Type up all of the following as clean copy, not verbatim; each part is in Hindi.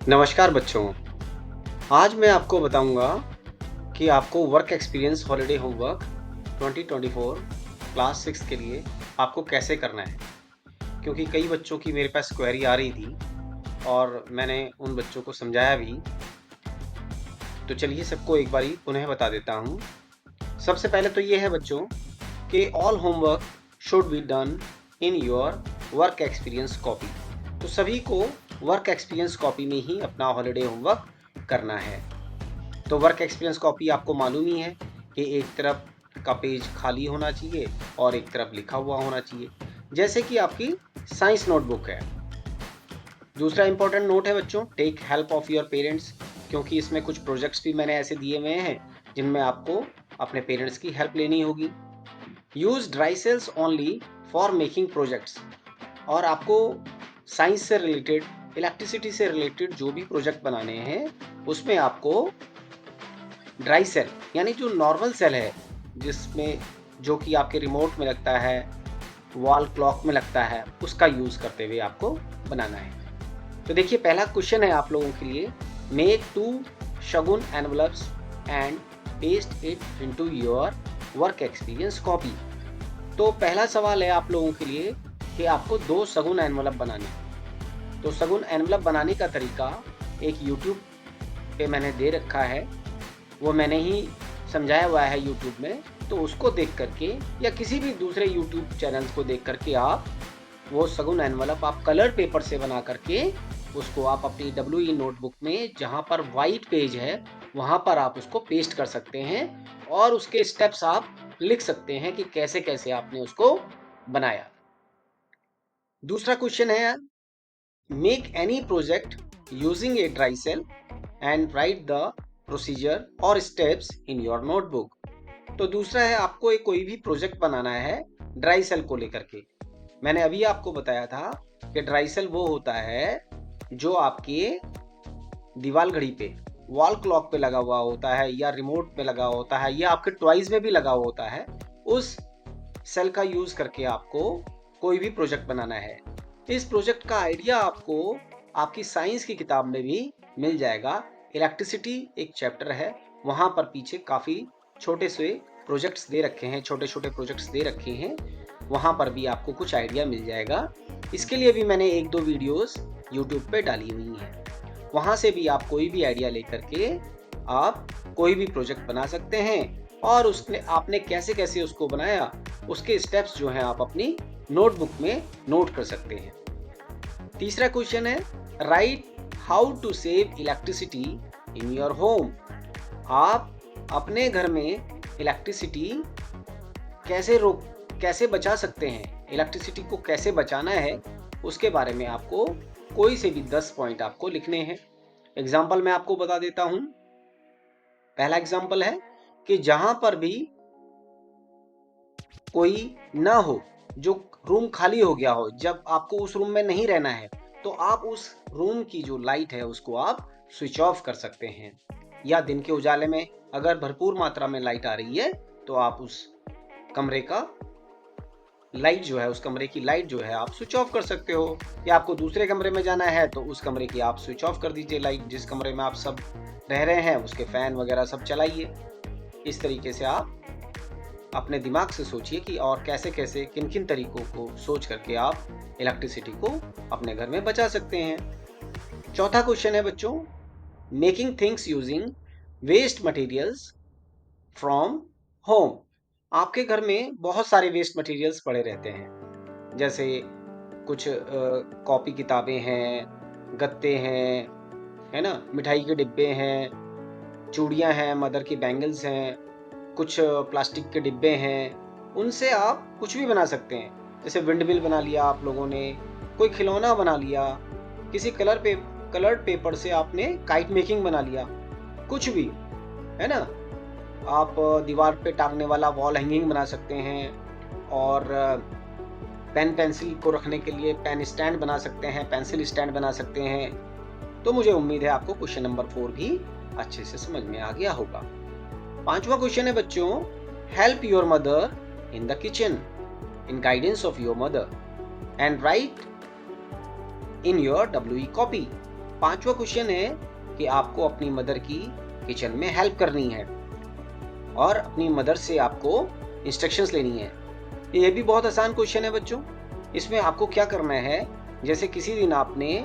नमस्कार बच्चों, आज मैं आपको बताऊंगा कि आपको work experience holiday homework 2024 class 6 के लिए आपको कैसे करना है। क्योंकि कई बच्चों की मेरे पास क्वेरी आ रही थी और मैंने उन बच्चों को समझाया भी। तो चलिए सबको एक बारी पुनः बता देता हूँ। सबसे पहले तो ये है बच्चों कि all homework should be done in your work experience copy. तो सभी को वर्क एक्सपीरियंस कॉपी में ही अपना हॉलिडे होमवर्क करना है। तो वर्क एक्सपीरियंस कॉपी आपको मालूम ही है कि एक तरफ का पेज खाली होना चाहिए और एक तरफ लिखा हुआ होना चाहिए, जैसे कि आपकी साइंस नोटबुक है। दूसरा इंपॉर्टेंट नोट है बच्चों, take help of your parents, क्योंकि इसमें कुछ प्रोजेक्ट्स भी मैंने ऐसे दिए हुए हैं जिनमें आपको अपने पेरेंट्स की हेल्प लेनी होगी। Use dry sales only for making projects, और आपको साइंस से रिलेटेड, इलेक्ट्रिसिटी से रिलेटेड जो भी प्रोजेक्ट बनाने हैं उसमें आपको ड्राई सेल यानी जो नॉर्मल सेल है, जिसमें जो कि आपके रिमोट में लगता है, वॉल क्लॉक में लगता है, उसका यूज करते हुए आपको बनाना है। तो देखिए पहला क्वेश्चन है आप लोगों के लिए, make 2 Shagun envelopes and paste it into your work experience copy. तो पहला सवाल है आप लोगों के लिए कि आपको 2 शगुन एनवलप बनाने हैं। तो शगुन एनवलप बनाने का तरीका एक यूट्यूब पे मैंने दे रखा है, वो मैंने ही समझाया हुआ है यूट्यूब में। तो उसको देख करके या किसी भी दूसरे यूट्यूब चैनल्स को देख करके आप वो शगुन एनवलप आप कलर पेपर से बना करके उसको आप अपनी WE नोटबुक में जहाँ पर वाइट पेज है वहाँ पर आप उसको पेस्ट कर सकते हैं और उसके स्टेप्स आप लिख सकते हैं कि कैसे कैसे आपने उसको बनाया। दूसरा क्वेश्चन है, make any project using a dry cell and write the procedure और स्टेप्स इन योर नोटबुक। तो दूसरा है, आपको एक कोई भी प्रोजेक्ट बनाना है ड्राई सेल को लेकर के। मैंने अभी आपको बताया था कि ड्राई सेल वो होता है जो आपके दीवार घड़ी पे, वॉल क्लॉक पे लगा हुआ होता है या रिमोट पे लगा होता है या आपके टॉयज में भी लगा होता है। उस सेल का यूज करके आपको कोई भी प्रोजेक्ट बनाना है। इस प्रोजेक्ट का आइडिया आपको आपकी साइंस की किताब में भी मिल जाएगा। इलेक्ट्रिसिटी एक चैप्टर है, वहां पर पीछे काफी छोटे से प्रोजेक्ट्स दे रखे हैं, छोटे छोटे प्रोजेक्ट्स दे रखे हैं, वहां पर भी आपको कुछ आइडिया मिल जाएगा। इसके लिए भी मैंने 1-2 वीडियोस यूट्यूब पे डाली हुई हैं, वहां से भी आप कोई भी आइडिया लेकर के आप कोई भी प्रोजेक्ट बना सकते हैं और उसने आपने कैसे कैसे उसको बनाया उसके स्टेप्स जो हैं आप अपनी नोटबुक में नोट कर सकते हैं। तीसरा क्वेश्चन है, write how to save electricity in your home. आप अपने घर में इलेक्ट्रिसिटी कैसे बचा सकते हैं, इलेक्ट्रिसिटी को कैसे बचाना है, उसके बारे में आपको कोई से भी 10 पॉइंट आपको लिखने हैं। एग्जाम्पल मैं आपको बता देता हूं। पहला एग्जाम्पल है कि जहां पर भी कोई ना हो, जो रूम खाली हो गया हो, जब आपको उस रूम में नहीं रहना है, तो आप उस रूम की जो लाइट है उसको आप स्विच ऑफ कर सकते हैं। या दिन के उजाले में अगर भरपूर मात्रा में लाइट आ रही है तो आप उस कमरे का लाइट जो है, उस कमरे की लाइट जो है आप स्विच ऑफ कर सकते हो। या आपको दूसरे कमरे में जाना है तो उस कमरे की आप स्विच ऑफ कर दीजिए लाइट, जिस कमरे में आप सब रह रहे हैं उसके फैन वगैरह सब चलाइए। इस तरीके से आप अपने दिमाग से सोचिए कि और कैसे कैसे किन किन तरीकों को सोच करके आप इलेक्ट्रिसिटी को अपने घर में बचा सकते हैं। चौथा क्वेश्चन है बच्चों, making things using waste materials from home. आपके घर में बहुत सारे वेस्ट मटेरियल्स पड़े रहते हैं, जैसे कुछ कॉपी किताबें हैं, गत्ते हैं, है ना, मिठाई के डिब्बे हैं, चूड़ियां हैं, मदर की बैंगल्स हैं, कुछ प्लास्टिक के डिब्बे हैं। उनसे आप कुछ भी बना सकते हैं। जैसे विंडमिल बना लिया आप लोगों ने, कोई खिलौना बना लिया, किसी कलर्ड पेपर से आपने काइट मेकिंग बना लिया, कुछ भी, है ना। आप दीवार पे टांगने वाला वॉल हैंगिंग बना सकते हैं और पेन पेंसिल को रखने के लिए पेन स्टैंड बना सकते हैं, पेंसिल स्टैंड बना सकते हैं। तो मुझे उम्मीद है आपको क्वेश्चन नंबर 4 भी अच्छे से समझ में आ गया होगा। पांचवा क्वेश्चन है बच्चों, help your mother in the kitchen in guidance of your mother and write in your WE copy. 5वां क्वेश्चन है कि आपको अपनी मदर की किचन में हेल्प करनी है और अपनी मदर से आपको इंस्ट्रक्शंस लेनी है। ये भी बहुत आसान क्वेश्चन है बच्चों। इसमें आपको क्या करना है, जैसे किसी दिन आपने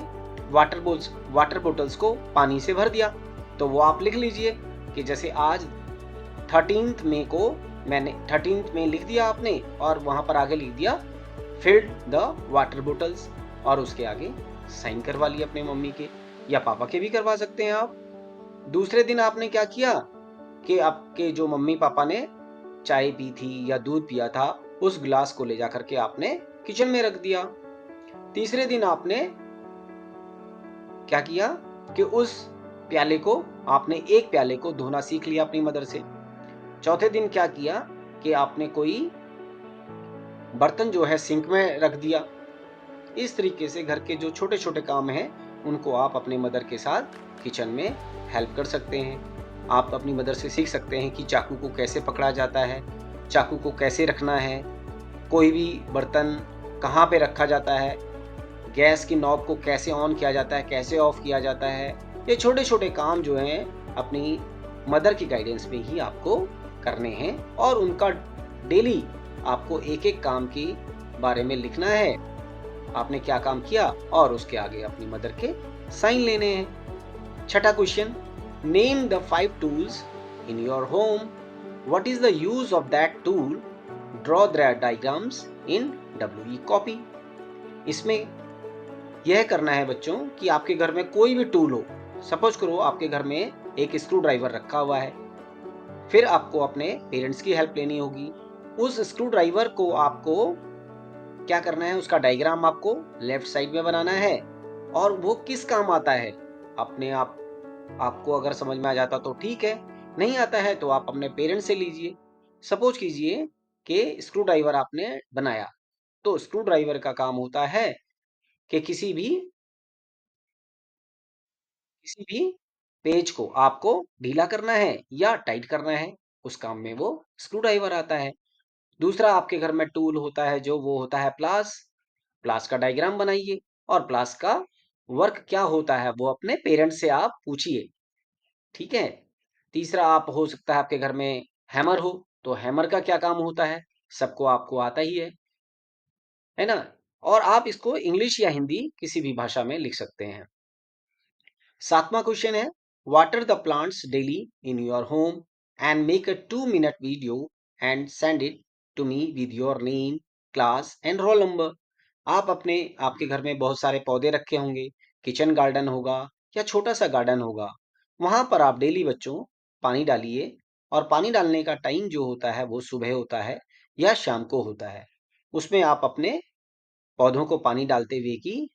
वाटर बॉटल्स को पानी से भर दिया, तो वो आप लिख लीजिए कि जैसे आज 13th मई को मैंने 13th में लिख दिया आपने, और वहां पर आगे लिख दिया फिल्ड द वाटर बॉटल्स, और उसके आगे साइन करवा लिए अपने मम्मी के या पापा के भी करवा सकते हैं आप। दूसरे दिन आपने क्या किया कि आपके जो मम्मी पापा ने चाय पी थी या दूध पिया था, उस गिलास को ले जाकर के आपने किचन में रख दिया। तीसरे दिन आपने क्या किया कि उस प्याले को आपने एक प्याले को धोना सीख लिया अपनी मदर से। चौथे दिन क्या किया कि आपने कोई बर्तन जो है सिंक में रख दिया। इस तरीके से घर के जो छोटे-छोटे काम हैं, उनको आप अपने मदर के साथ किचन में हेल्प कर सकते हैं। आप अपनी मदर से सीख सकते हैं कि चाकू को कैसे पकड़ा जाता है, चाकू को कैसे रखना है, कोई भी बर्तन कहाँ पे रखा जाता है, गैस की नॉब को कैसे ऑन किया जाता है, कैसे ऑफ किया जाता है। ये छोटे-छोटे काम जो हैं अपनी मदर की गाइडेंस में ही आपको करने हैं, और उनका डेली आपको एक-एक काम के बारे में लिखना है, आपने क्या काम किया, और उसके आगे अपनी मदर के साइन लेने हैं। छठा question, name the 5 tools in your home, what is the use of that tool, draw the diagrams in W E copy. इसमें यह करना है बच्चों कि आपके घर में कोई भी टूल हो, सपोज करो आपके घर में एक स्क्रू ड्राइवर रखा हुआ है, फिर आपको अपने पेरेंट्स की हेल्प लेनी होगी। उस स्क्रू ड्राइवर को आपको क्या करना है, उसका डायग्राम आपको लेफ्ट साइड में बनाना है, और वो किस काम आता है अपने आप आपको अगर समझ में आ जाता तो ठीक है, नहीं आता है तो आप अपने पेरेंट्स से लीजिए। सपोज कीजिए कि स्क्रू ड्राइवर आपने बनाया, तो स्क्रू ड्राइवर का काम होता है कि किसी भी पेज को आपको ढीला करना है या टाइट करना है, उस काम में वो स्क्रू ड्राइवर आता है। दूसरा आपके घर में टूल होता है जो वो होता है प्लास। प्लास का डायग्राम बनाइए, और प्लास का वर्क क्या होता है वो अपने पेरेंट्स से आप पूछिए, ठीक है। तीसरा आप हो सकता है आपके घर में हैमर हो, तो हैमर का क्या काम होता है, सबको आपको आता ही है ना। और आप इसको इंग्लिश या हिंदी किसी भी भाषा में लिख सकते हैं। 7वां क्वेश्चन है, water the plants daily in your home and make a 2-minute video and send it to me with your name, class and roll number. आपके घर में बहुत सारे पौधे रखे होंगे, किचन गार्डन होगा या छोटा सा गार्डन होगा, वहां पर आप डेली बच्चों पानी डालिए, और पानी डालने का टाइम जो होता है वो सुबह होता है या शाम को होता है। उसमें आप अपने पौधों को पानी डालते हुए की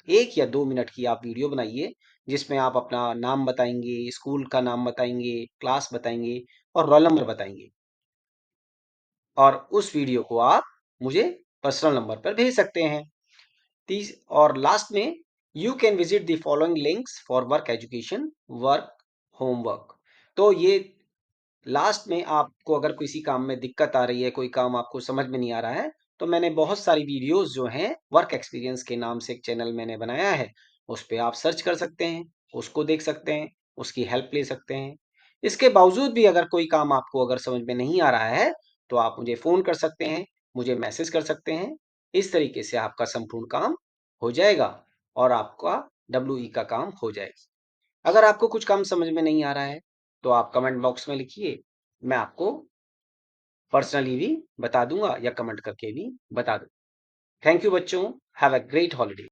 1 या 2 मिनट की आप वीडियो बनाइए, जिसमें आप अपना नाम बताएंगे, स्कूल का नाम बताएंगे, क्लास बताएंगे और रोल नंबर बताएंगे, और उस वीडियो को आप मुझे पर्सनल नंबर पर भेज सकते हैं। तीस और लास्ट में, you can visit the following links for work education, work, homework. तो ये लास्ट में आपको अगर किसी काम में दिक्कत आ रही है, कोई काम आपको समझ में नहीं आ रहा है, तो मैंने बहुत सारी वीडियोस जो हैं वर्क एक्सपीरियंस के नाम से एक चैनल मैंने बनाया है, उस पे आप सर्च कर सकते हैं, उसको देख सकते हैं, उसकी हेल्प ले सकते हैं। इसके बावजूद भी अगर कोई काम आपको अगर समझ में नहीं आ रहा है, तो आप मुझे फ़ोन कर सकते हैं, मुझे मैसेज कर सकते हैं। इस तरीके से आपका संपूर्ण काम हो जाएगा, और आपका डब्ल्यूई का काम हो जाएगा। अगर आपको कुछ काम समझ में नहीं आ रहा है, तो आप कमेंट बॉक्स में लिखिए, मैं आपको पर्सनली भी बता दूंगा या कमेंट करके भी बता दूंगा। थैंक यू बच्चों, हैव अ ग्रेट हॉलिडे।